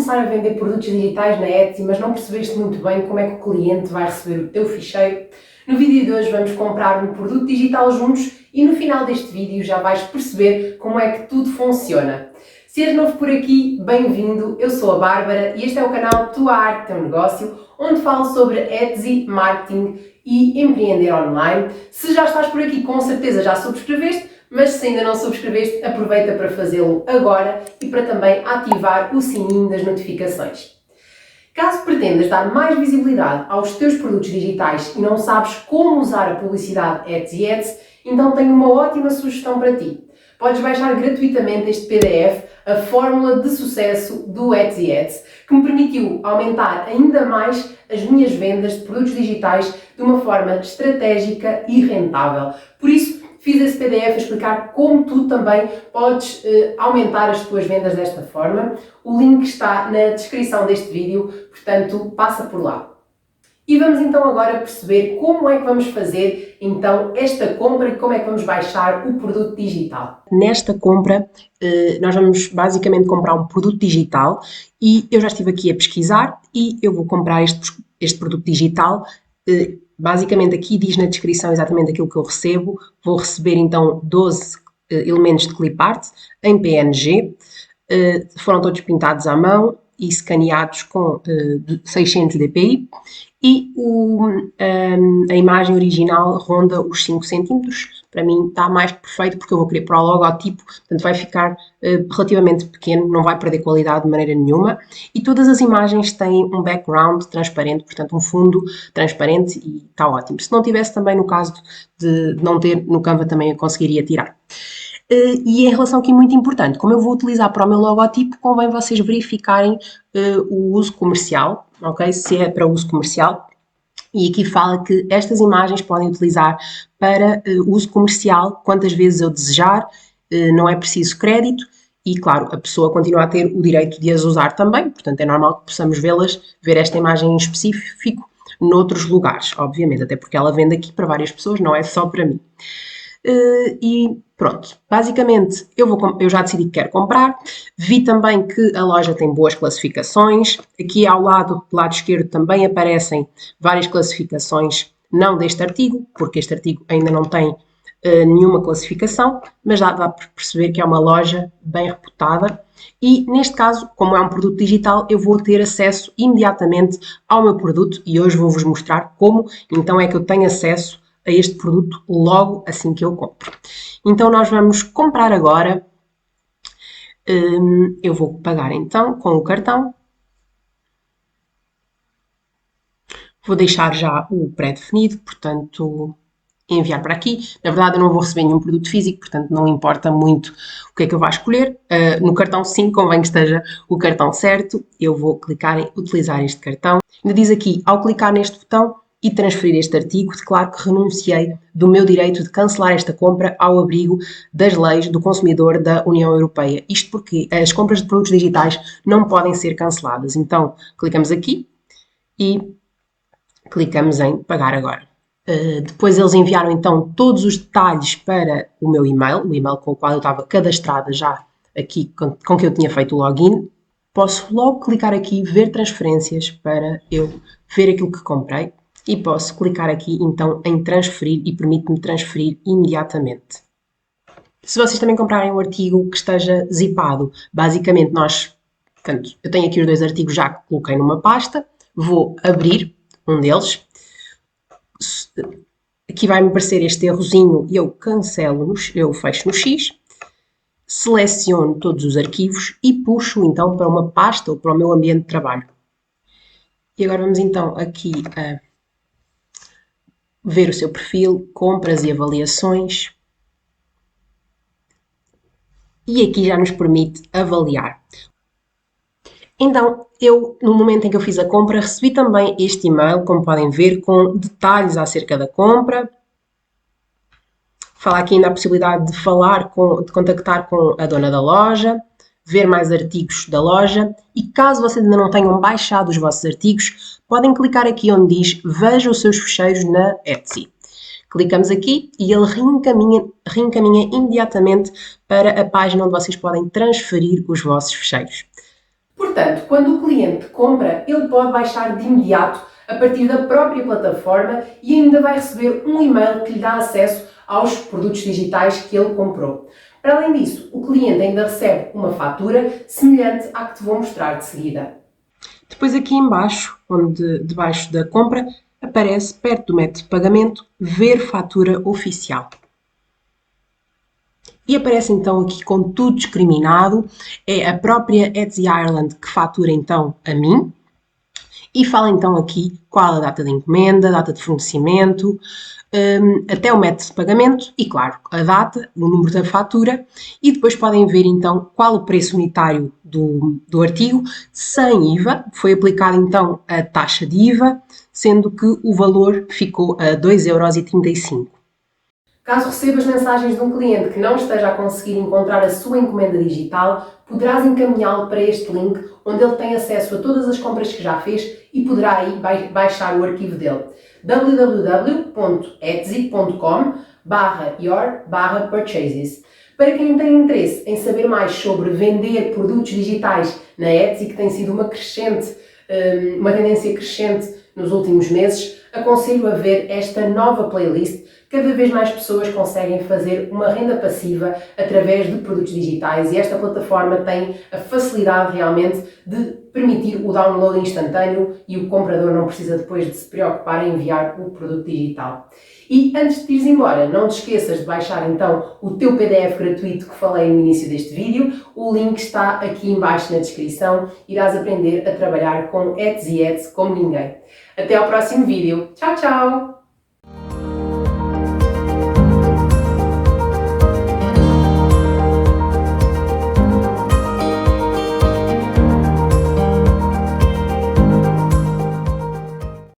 começar a vender produtos digitais na Etsy, mas não percebeste muito bem como é que o cliente vai receber o teu ficheiro? No vídeo de hoje vamos comprar um produto digital juntos e no final deste vídeo já vais perceber como é que tudo funciona. Se és novo por aqui, bem-vindo, eu sou a Bárbara e este é o canal Tua Arte Teu Negócio, onde falo sobre Etsy, marketing e empreender online. Se já estás por aqui, com certeza já subscreveste, mas se ainda não subscreveste, aproveita para fazê-lo agora e para também ativar o sininho das notificações. Caso pretendas dar mais visibilidade aos teus produtos digitais e não sabes como usar a publicidade Etsy Ads, então tenho uma ótima sugestão para ti. Podes baixar gratuitamente este PDF, a fórmula de sucesso do Etsy Ads, que me permitiu aumentar ainda mais as minhas vendas de produtos digitais de uma forma estratégica e rentável. Por isso, fiz esse PDF a explicar como tu também podes aumentar as tuas vendas desta forma. O link está na descrição deste vídeo, portanto, passa por lá. E vamos então agora perceber como é que vamos fazer então esta compra e como é que vamos baixar o produto digital. Nesta compra, nós vamos basicamente comprar um produto digital e eu já estive aqui a pesquisar e eu vou comprar este produto digital. Basicamente aqui diz na descrição exatamente aquilo que eu recebo. Vou receber então 12 elementos de clip art em PNG. Foram todos pintados à mão e escaneados com 600 dpi e a imagem original ronda os 5 cm. Para mim está mais que perfeito porque eu vou querer para o logotipo, portanto vai ficar relativamente pequeno, não vai perder qualidade de maneira nenhuma e todas as imagens têm um background transparente, portanto um fundo transparente e está ótimo. Se não tivesse também no caso de não ter no Canva também eu conseguiria tirar. E em relação aqui muito importante, como eu vou utilizar para o meu logotipo, convém vocês verificarem o uso comercial, ok? Se é para uso comercial. E aqui fala que estas imagens podem utilizar para uso comercial quantas vezes eu desejar, não é preciso crédito e, claro, a pessoa continua a ter o direito de as usar também, portanto é normal que possamos ver esta imagem em específico noutros lugares, obviamente, até porque ela vende aqui para várias pessoas, não é só para mim. E pronto, basicamente eu já decidi que quero comprar, vi também que a loja tem boas classificações, aqui ao lado, do lado esquerdo também aparecem várias classificações, não deste artigo, porque este artigo ainda não tem nenhuma classificação, mas dá para perceber que é uma loja bem reputada e neste caso, como é um produto digital, eu vou ter acesso imediatamente ao meu produto e hoje vou-vos mostrar como então é que eu tenho acesso a este produto logo assim que eu compro. Então nós vamos comprar agora, eu vou pagar então com o cartão, vou deixar já o pré-definido, portanto enviar para aqui, na verdade eu não vou receber nenhum produto físico, portanto não importa muito o que é que eu vá escolher, no cartão sim, convém que esteja o cartão certo, eu vou clicar em utilizar este cartão, ainda diz aqui, ao clicar neste botão, e transferir este artigo, declaro que renunciei do meu direito de cancelar esta compra ao abrigo das leis do consumidor da União Europeia. Isto porque as compras de produtos digitais não podem ser canceladas. Então, clicamos aqui e clicamos em pagar agora. Depois eles enviaram então todos os detalhes para o meu e-mail, o e-mail com o qual eu estava cadastrada já aqui, com que eu tinha feito o login. Posso logo clicar aqui, ver transferências para eu ver aquilo que comprei. E posso clicar aqui então em transferir e permite-me transferir imediatamente. Se vocês também comprarem um artigo que esteja zipado, basicamente portanto, eu tenho aqui os dois artigos já que coloquei numa pasta, vou abrir um deles, aqui vai-me aparecer este errozinho e eu cancelo, eu fecho no X, seleciono todos os arquivos e puxo então para uma pasta ou para o meu ambiente de trabalho. E agora vamos então aqui a ver o seu perfil, compras e avaliações. E aqui já nos permite avaliar. Então, no momento em que eu fiz a compra, recebi também este e-mail, como podem ver, com detalhes acerca da compra. Fala aqui ainda a possibilidade de de contactar com a dona da loja, ver mais artigos da loja e caso vocês ainda não tenham baixado os vossos artigos, podem clicar aqui onde diz Veja os seus ficheiros na Etsy. Clicamos aqui e ele reencaminha imediatamente para a página onde vocês podem transferir os vossos ficheiros. Portanto, quando o cliente compra, ele pode baixar de imediato a partir da própria plataforma e ainda vai receber um e-mail que lhe dá acesso aos produtos digitais que ele comprou. Para além disso, o cliente ainda recebe uma fatura semelhante à que te vou mostrar de seguida. Depois aqui embaixo, debaixo da compra, aparece perto do método de pagamento, ver fatura oficial. E aparece então aqui com tudo discriminado, é a própria Etsy Ireland que fatura então a mim, e fala então aqui qual a data de encomenda, data de fornecimento, até o método de pagamento e, claro, a data, o número da fatura, e depois podem ver então qual o preço unitário do artigo, sem IVA, foi aplicada então a taxa de IVA, sendo que o valor ficou a 2,35 €. Caso recebas mensagens de um cliente que não esteja a conseguir encontrar a sua encomenda digital, poderás encaminhá-lo para este link, onde ele tem acesso a todas as compras que já fez e poderá aí baixar o arquivo dele. www.etsy.com/your/purchases. Para quem tem interesse em saber mais sobre vender produtos digitais na Etsy, que tem sido uma tendência crescente nos últimos meses, aconselho a ver esta nova playlist. Cada vez mais pessoas conseguem fazer uma renda passiva através de produtos digitais e esta plataforma tem a facilidade realmente de permitir o download instantâneo e o comprador não precisa depois de se preocupar em enviar o produto digital. E antes de ires embora, não te esqueças de baixar então o teu PDF gratuito que falei no início deste vídeo. O link está aqui embaixo na descrição. Irás aprender a trabalhar com Etsy Ads como ninguém. Até ao próximo vídeo. Tchau, tchau!